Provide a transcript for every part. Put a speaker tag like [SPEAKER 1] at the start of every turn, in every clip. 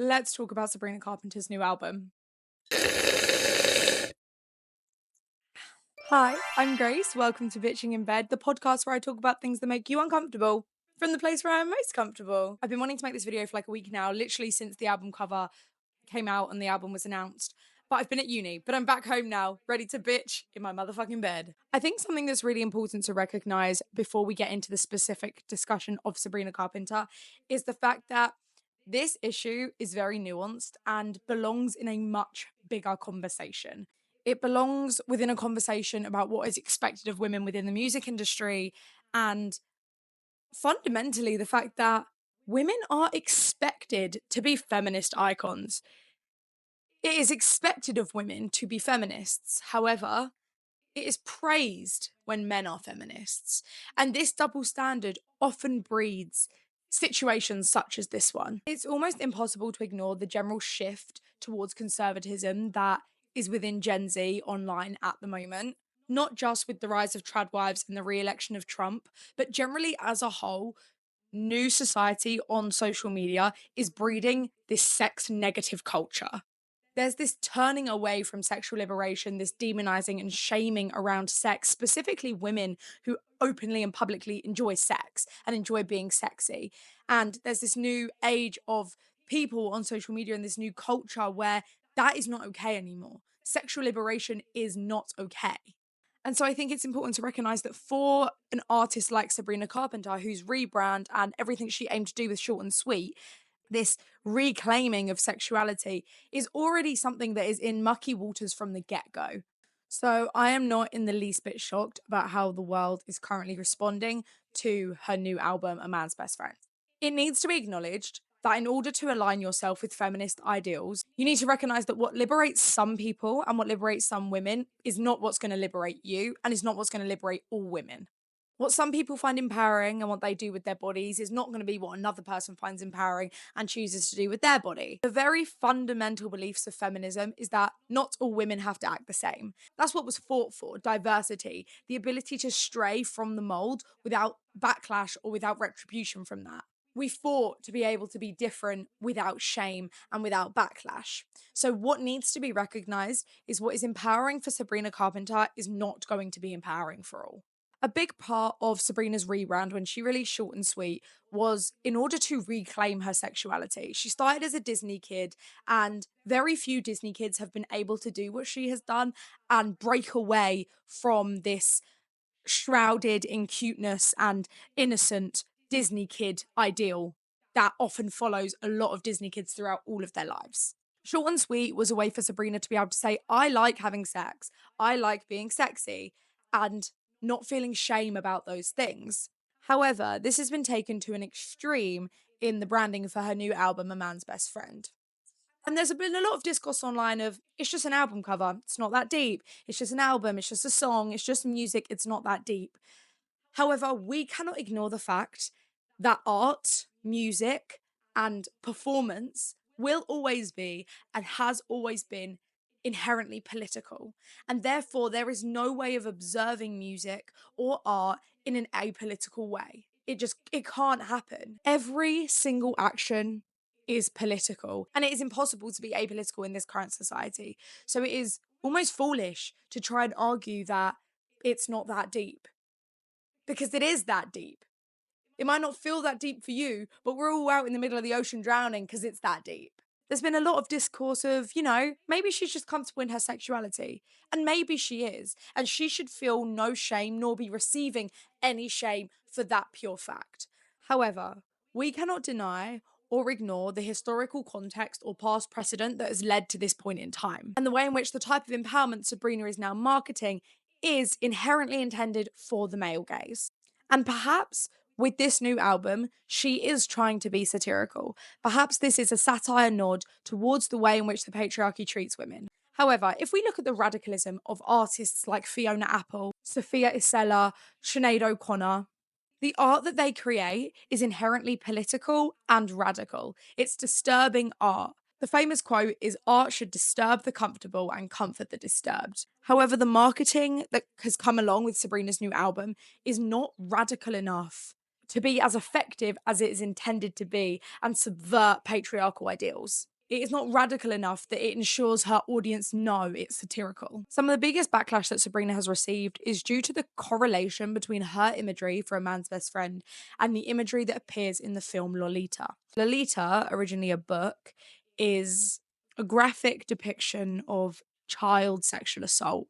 [SPEAKER 1] Let's talk about Sabrina Carpenter's new album. Hi, I'm Grace. Welcome to Bitching in Bed, the podcast where I talk about things that make you uncomfortable from the place where I'm most comfortable. I've been wanting to make this video for like a week now, literally since the album cover came out and the album was announced. But I've been at uni, but I'm back home now, ready to bitch in my motherfucking bed. I think something that's really important to recognize before we get into the specific discussion of Sabrina Carpenter is the fact that this issue is very nuanced and belongs in a much bigger conversation. It belongs within a conversation about what is expected of women within the music industry and fundamentally the fact that women are expected to be feminist icons. It is expected of women to be feminists. However, it is praised when men are feminists. And this double standard often breeds situations such as this one. It's almost impossible to ignore the general shift towards conservatism that is within Gen Z online at the moment. Not just with the rise of trad wives and the re election of Trump, but generally as a whole, new society on social media is breeding this sex negative culture. There's this turning away from sexual liberation, this demonizing and shaming around sex, specifically women who openly and publicly enjoy sex and enjoy being sexy. And there's this new age of people on social media and this new culture where that is not okay anymore. Sexual liberation is not okay. And so I think it's important to recognize that for an artist like Sabrina Carpenter, whose rebrand and everything she aimed to do with Short and Sweet, this reclaiming of sexuality is already something that is in mucky waters from the get go. So I am not in the least bit shocked about how the world is currently responding to her new album, A Man's Best Friend. It needs to be acknowledged that in order to align yourself with feminist ideals, you need to recognize that what liberates some people and what liberates some women is not what's going to liberate you and is not what's going to liberate all women. What some people find empowering and what they do with their bodies is not going to be what another person finds empowering and chooses to do with their body. The very fundamental beliefs of feminism is that not all women have to act the same. That's what was fought for: diversity, the ability to stray from the mold without backlash or without retribution from that. We fought to be able to be different without shame and without backlash. So, what needs to be recognized is what is empowering for Sabrina Carpenter is not going to be empowering for all. A big part of Sabrina's rebrand when she released Short and Sweet was in order to reclaim her sexuality. She started as a Disney kid, and very few Disney kids have been able to do what she has done and break away from this shrouded in cuteness and innocent Disney kid ideal that often follows a lot of Disney kids throughout all of their lives. Short and Sweet was a way for Sabrina to be able to say, I like having sex, I like being sexy, and not feeling shame about those things. However, this has been taken to an extreme in the branding for her new album, A Man's Best Friend. And there's been a lot of discourse online of it's just an album cover, it's not that deep. It's just an album, it's just a song, it's just music, it's not that deep. However, we cannot ignore the fact that art, music, and performance will always be and has always been inherently political. And therefore, there is no way of observing music or art in an apolitical way. It can't happen. Every single action is political, and it is impossible to be apolitical in this current society. So it is almost foolish to try and argue that it's not that deep, because it is that deep. It might not feel that deep for you, but we're all out in the middle of the ocean drowning because it's that deep. There's been a lot of discourse of, maybe she's just comfortable in her sexuality. And maybe she is. And she should feel no shame nor be receiving any shame for that pure fact. However, we cannot deny or ignore the historical context or past precedent that has led to this point in time, and the way in which the type of empowerment Sabrina is now marketing is inherently intended for the male gaze. And perhaps with this new album, she is trying to be satirical. Perhaps this is a satire nod towards the way in which the patriarchy treats women. However, if we look at the radicalism of artists like Fiona Apple, Sophia Isella, Sinead O'Connor, the art that they create is inherently political and radical. It's disturbing art. The famous quote is, art should disturb the comfortable and comfort the disturbed. However, the marketing that has come along with Sabrina's new album is not radical enough to be as effective as it is intended to be and subvert patriarchal ideals. It is not radical enough that it ensures her audience know it's satirical. Some of the biggest backlash that Sabrina has received is due to the correlation between her imagery for A Man's Best Friend and the imagery that appears in the film Lolita. Lolita, originally a book, is a graphic depiction of child sexual assault.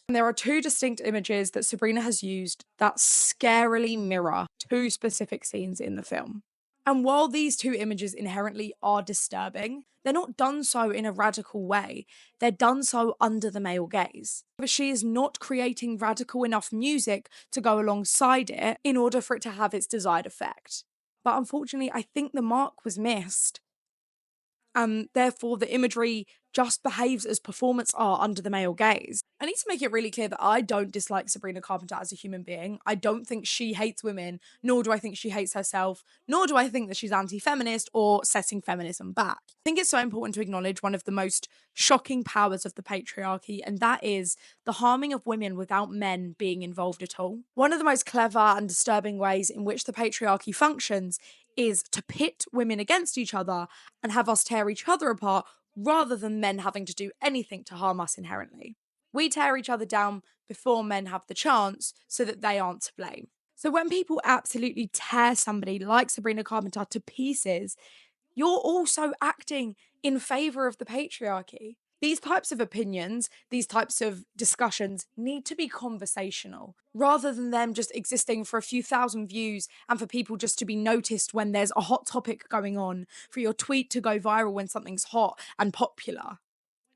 [SPEAKER 1] And there are two distinct images that Sabrina has used that scarily mirror two specific scenes in the film. And while these two images inherently are disturbing, they're not done so in a radical way. They're done so under the male gaze. But she is not creating radical enough music to go alongside it in order for it to have its desired effect. But unfortunately, I think the mark was missed. And therefore, the imagery just behaves as performance art under the male gaze. I need to make it really clear that I don't dislike Sabrina Carpenter as a human being. I don't think she hates women, nor do I think she hates herself, nor do I think that she's anti-feminist or setting feminism back. I think it's so important to acknowledge one of the most shocking powers of the patriarchy, and that is the harming of women without men being involved at all. One of the most clever and disturbing ways in which the patriarchy functions is to pit women against each other and have us tear each other apart rather than men having to do anything to harm us inherently. We tear each other down before men have the chance so that they aren't to blame. So when people absolutely tear somebody like Sabrina Carpenter to pieces, you're also acting in favor of the patriarchy. These types of opinions, these types of discussions need to be conversational rather than them just existing for a few thousand views and for people just to be noticed when there's a hot topic going on, for your tweet to go viral when something's hot and popular.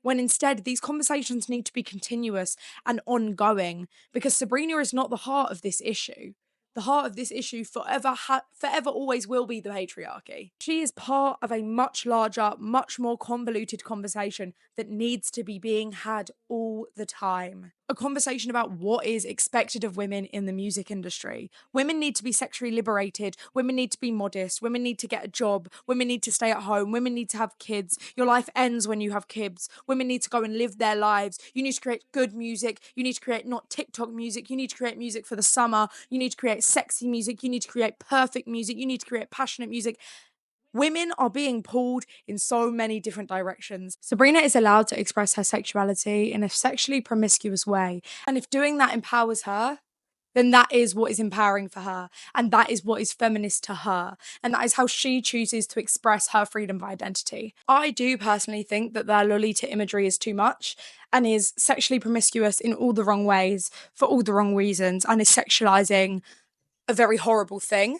[SPEAKER 1] When instead, these conversations need to be continuous and ongoing because Sabrina is not the heart of this issue. The heart of this issue forever always will be the patriarchy. She is part of a much larger, much more convoluted conversation that needs to be being had all the time. A conversation about what is expected of women in the music industry. Women need to be sexually liberated. Women need to be modest. Women need to get a job. Women need to stay at home. Women need to have kids. Your life ends when you have kids. Women need to go and live their lives. You need to create good music. You need to create not TikTok music. You need to create music for the summer. You need to create sexy music. You need to create perfect music. You need to create passionate music. Women are being pulled in so many different directions. Sabrina is allowed to express her sexuality in a sexually promiscuous way. And if doing that empowers her, then that is what is empowering for her. And that is what is feminist to her. And that is how she chooses to express her freedom of identity. I do personally think that the Lolita imagery is too much and is sexually promiscuous in all the wrong ways for all the wrong reasons and is sexualizing a very horrible thing.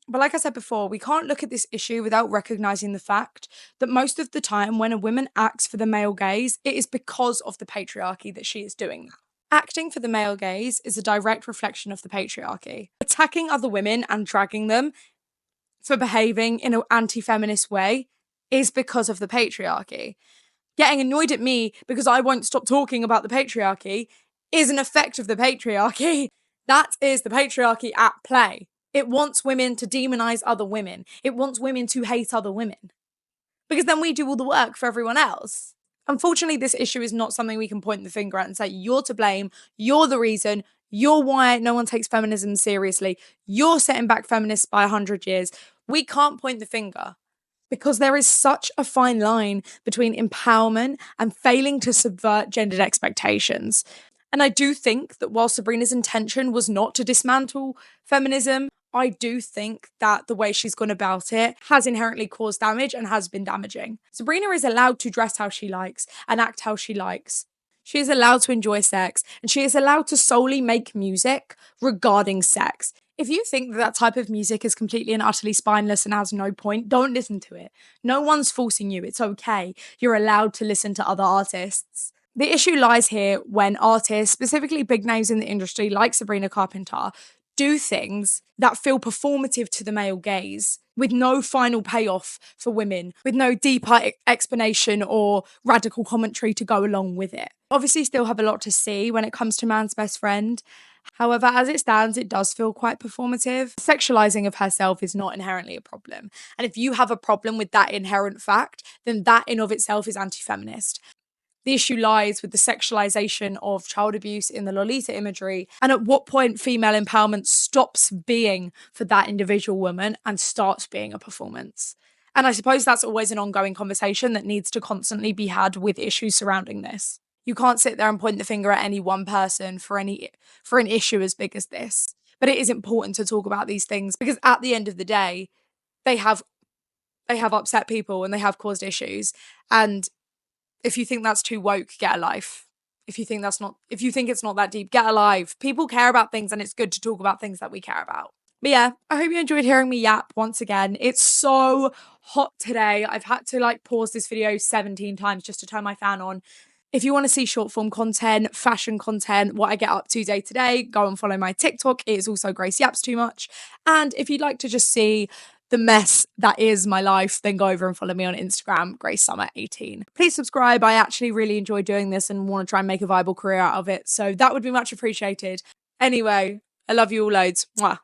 [SPEAKER 1] But like I said before, we can't look at this issue without recognizing the fact that most of the time when a woman acts for the male gaze, it is because of the patriarchy that she is doing that. Acting for the male gaze is a direct reflection of the patriarchy. Attacking other women and dragging them for behaving in an anti-feminist way is because of the patriarchy. Getting annoyed at me because I won't stop talking about the patriarchy is an effect of the patriarchy. That is the patriarchy at play. It wants women to demonize other women. It wants women to hate other women. Because then we do all the work for everyone else. Unfortunately, this issue is not something we can point the finger at and say, you're to blame, you're the reason, you're why no one takes feminism seriously, you're setting back feminists by 100 years. We can't point the finger because there is such a fine line between empowerment and failing to subvert gendered expectations. And I do think that while Sabrina's intention was not to dismantle feminism, I do think that the way she's gone about it has inherently caused damage and has been damaging. Sabrina is allowed to dress how she likes and act how she likes. She is allowed to enjoy sex and she is allowed to solely make music regarding sex. If you think that that type of music is completely and utterly spineless and has no point, don't listen to it. No one's forcing you. It's okay. You're allowed to listen to other artists. The issue lies here when artists, specifically big names in the industry like Sabrina Carpenter, do things that feel performative to the male gaze with no final payoff for women, with no deeper explanation or radical commentary to go along with it. Obviously, still have a lot to see when it comes to Man's Best Friend. However, as it stands, it does feel quite performative. Sexualizing of herself is not inherently a problem. And if you have a problem with that inherent fact, then that in of itself is anti-feminist. The issue lies with the sexualization of child abuse in the Lolita imagery, and at what point female empowerment stops being for that individual woman and starts being a performance. And I suppose that's always an ongoing conversation that needs to constantly be had with issues surrounding this. You can't sit there and point the finger at any one person for an issue as big as this. But it is important to talk about these things because at the end of the day, they have they have upset people and they have caused issues. And if you think that's too woke, get a life. If you think it's not that deep, get alive. People care about things and it's good to talk about things that we care about. But yeah, I hope you enjoyed hearing me yap once again. It's so hot today. I've had to like pause this video 17 times just to turn my fan on. If you want to see short form content, fashion content, what I get up to day to day, go and follow my TikTok. It is also Grace Yaps Too Much. And if you'd like to just see the mess that is my life, then go over and follow me on Instagram, Grace Summer 18. Please subscribe. I actually really enjoy doing this and want to try and make a viable career out of it. So that would be much appreciated. Anyway, I love you all loads. Mwah.